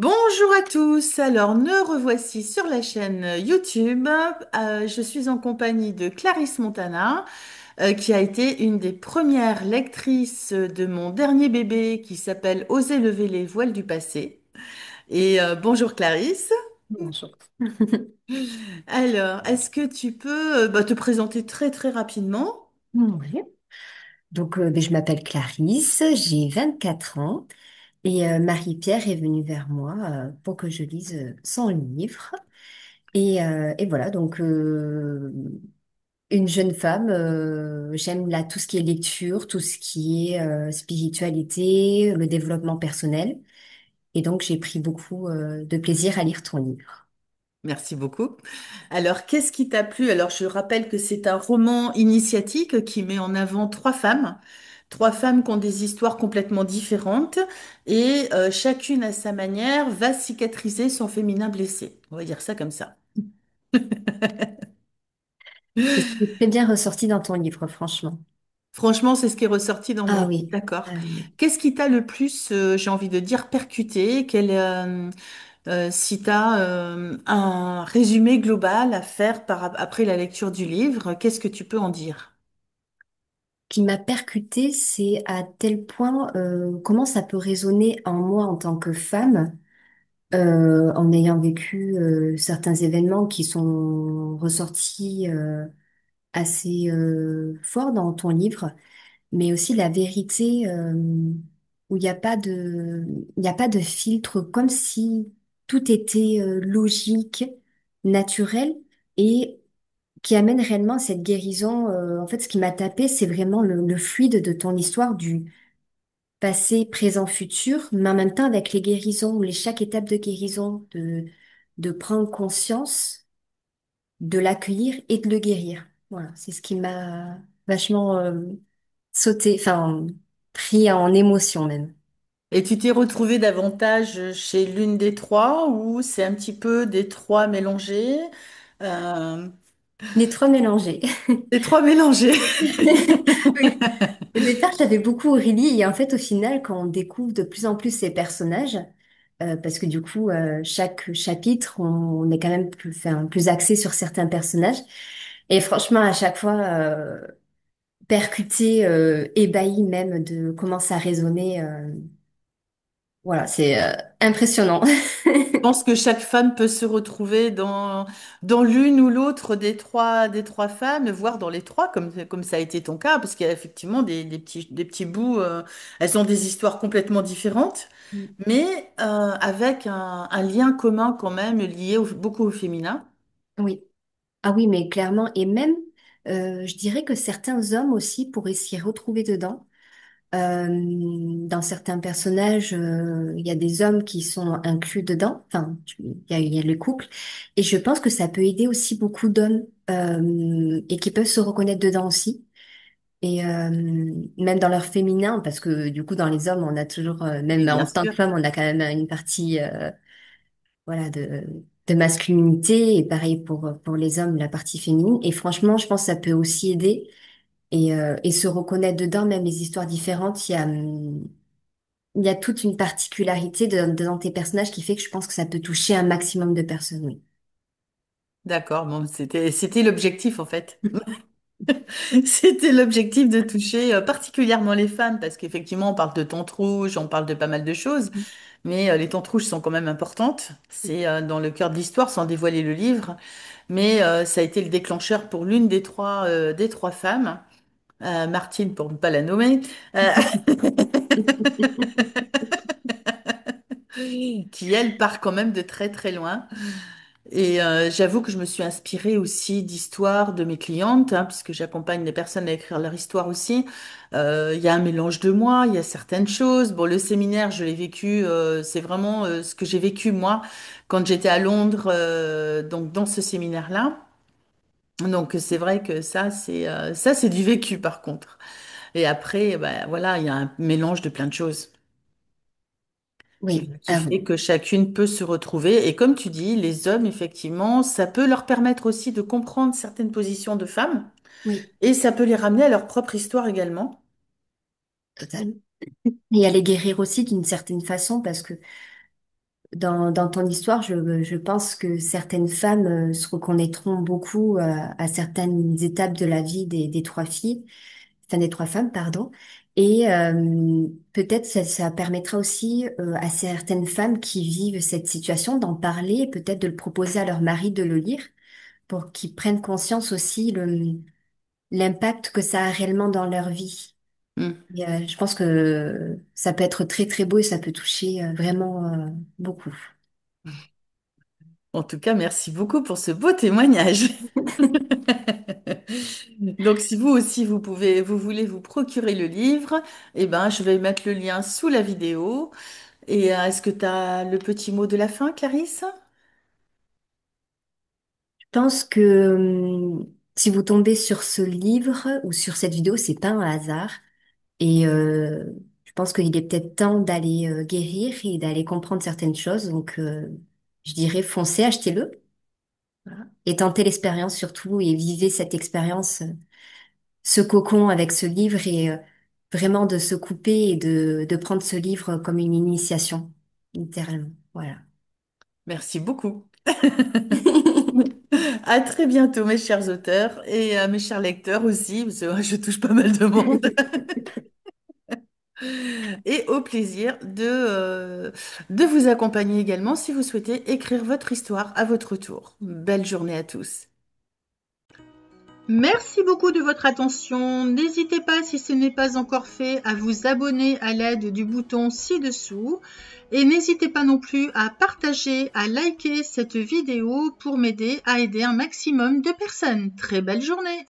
Bonjour à tous, alors me revoici sur la chaîne YouTube. Je suis en compagnie de Clarisse Montana, qui a été une des premières lectrices de mon dernier bébé qui s'appelle Oser lever les voiles du passé. Bonjour Clarisse. Bonjour. Alors, est-ce que tu peux te présenter très très rapidement? Ouais. Donc, je m'appelle Clarisse, j'ai 24 ans et Marie-Pierre est venue vers moi pour que je lise son livre. Et voilà, donc une jeune femme, j'aime là tout ce qui est lecture, tout ce qui est spiritualité, le développement personnel. Et donc, j'ai pris beaucoup de plaisir à lire ton livre. Merci beaucoup. Alors, qu'est-ce qui t'a plu? Alors, je rappelle que c'est un roman initiatique qui met en avant trois femmes qui ont des histoires complètement différentes et chacune à sa manière va cicatriser son féminin blessé. On va dire ça comme ça. Et c'est très bien ressorti dans ton livre, franchement. Franchement, c'est ce qui est ressorti dans mon Ah livre. oui. D'accord. Ah oui. Qu'est-ce qui t'a le plus, j'ai envie de dire, percuté? Si tu as un résumé global à faire après la lecture du livre, qu'est-ce que tu peux en dire? Qui m'a percuté, c'est à tel point comment ça peut résonner en moi en tant que femme, en ayant vécu certains événements qui sont ressortis assez forts dans ton livre, mais aussi la vérité où il n'y a pas de filtre, comme si tout était logique, naturel et qui amène réellement à cette guérison. En fait, ce qui m'a tapé, c'est vraiment le fluide de ton histoire du passé, présent, futur, mais en même temps avec les guérisons, chaque étape de guérison, de prendre conscience, de l'accueillir et de le guérir. Voilà, c'est ce qui m'a vachement sauté, enfin, pris en émotion même. Et tu t'es retrouvé davantage chez l'une des trois ou c'est un petit peu des trois mélangés? Euh, Les trois mélangés. des trois mélangés. Oui. Au départ, j'avais beaucoup Aurélie et en fait, au final, quand on découvre de plus en plus ces personnages, parce que du coup, chaque chapitre, on est quand même plus, enfin, plus axé sur certains personnages. Et franchement, à chaque fois, percuté, ébahi même de comment ça résonnait. Voilà, c'est impressionnant. Je pense que chaque femme peut se retrouver dans l'une ou l'autre des trois femmes, voire dans les trois, comme ça a été ton cas, parce qu'il y a effectivement des petits bouts, elles ont des histoires complètement différentes, mais avec un lien commun quand même lié beaucoup au féminin. Oui. Ah oui, mais clairement, et même, je dirais que certains hommes aussi pourraient s'y retrouver dedans. Dans certains personnages, il y a des hommes qui sont inclus dedans. Enfin, il y a le couple. Et je pense que ça peut aider aussi beaucoup d'hommes et qui peuvent se reconnaître dedans aussi. Et même dans leur féminin, parce que du coup, dans les hommes, on a toujours, Oui, même bien en tant que sûr. femme, on a quand même une partie, voilà, de masculinité. Et pareil pour les hommes, la partie féminine. Et franchement, je pense que ça peut aussi aider. Et se reconnaître dedans, même les histoires différentes, il y a toute une particularité dans tes personnages qui fait que je pense que ça peut toucher un maximum de personnes, oui. D'accord, bon, c'était l'objectif en fait. C'était l'objectif de toucher particulièrement les femmes, parce qu'effectivement, on parle de tente rouge, on parle de pas mal de choses, mais les tentes rouges sont quand même importantes. C'est dans le cœur de l'histoire, sans dévoiler le livre, mais ça a été le déclencheur pour l'une des trois femmes, Martine pour ne pas la nommer, euh, qui elle part quand même de très très loin. Et j'avoue que je me suis inspirée aussi d'histoires de mes clientes, hein, puisque j'accompagne les personnes à écrire leur histoire aussi. Il y a un mélange de moi, il y a certaines choses. Bon, le séminaire, je l'ai vécu, c'est vraiment ce que j'ai vécu moi quand j'étais à Londres, donc dans ce séminaire-là. Donc c'est vrai que ça c'est du vécu par contre. Et après, bah, voilà, il y a un mélange de plein de choses Oui, qui ah fait oui, que chacune peut se retrouver. Et comme tu dis, les hommes, effectivement, ça peut leur permettre aussi de comprendre certaines positions de femmes oui, et ça peut les ramener à leur propre histoire également. totalement. Et à les guérir aussi d'une certaine façon parce que dans ton histoire, je pense que certaines femmes se reconnaîtront beaucoup à certaines étapes de la vie des trois filles, enfin des trois femmes, pardon. Et peut-être ça permettra aussi à certaines femmes qui vivent cette situation d'en parler et peut-être de le proposer à leur mari de le lire pour qu'ils prennent conscience aussi l'impact que ça a réellement dans leur vie. Hmm. Et, je pense que ça peut être très très beau et ça peut toucher vraiment beaucoup. En tout cas, merci beaucoup pour ce beau témoignage. Donc, si vous aussi vous voulez vous procurer le livre, eh ben, je vais mettre le lien sous la vidéo. Et est-ce que tu as le petit mot de la fin, Clarisse? Je pense que si vous tombez sur ce livre ou sur cette vidéo, c'est pas un hasard. Et je pense qu'il est peut-être temps d'aller guérir et d'aller comprendre certaines choses. Donc, je dirais foncez, achetez-le. Voilà. Et tentez l'expérience surtout et vivez cette expérience, ce cocon avec ce livre et vraiment de se couper et de prendre ce livre comme une initiation, littéralement. Voilà. Merci beaucoup. À très bientôt, mes chers auteurs et mes chers lecteurs aussi, parce que je touche pas mal de monde. Et au plaisir de vous accompagner également si vous souhaitez écrire votre histoire à votre tour. Belle journée à tous. Merci beaucoup de votre attention. N'hésitez pas, si ce n'est pas encore fait, à vous abonner à l'aide du bouton ci-dessous. Et n'hésitez pas non plus à partager, à liker cette vidéo pour m'aider à aider un maximum de personnes. Très belle journée!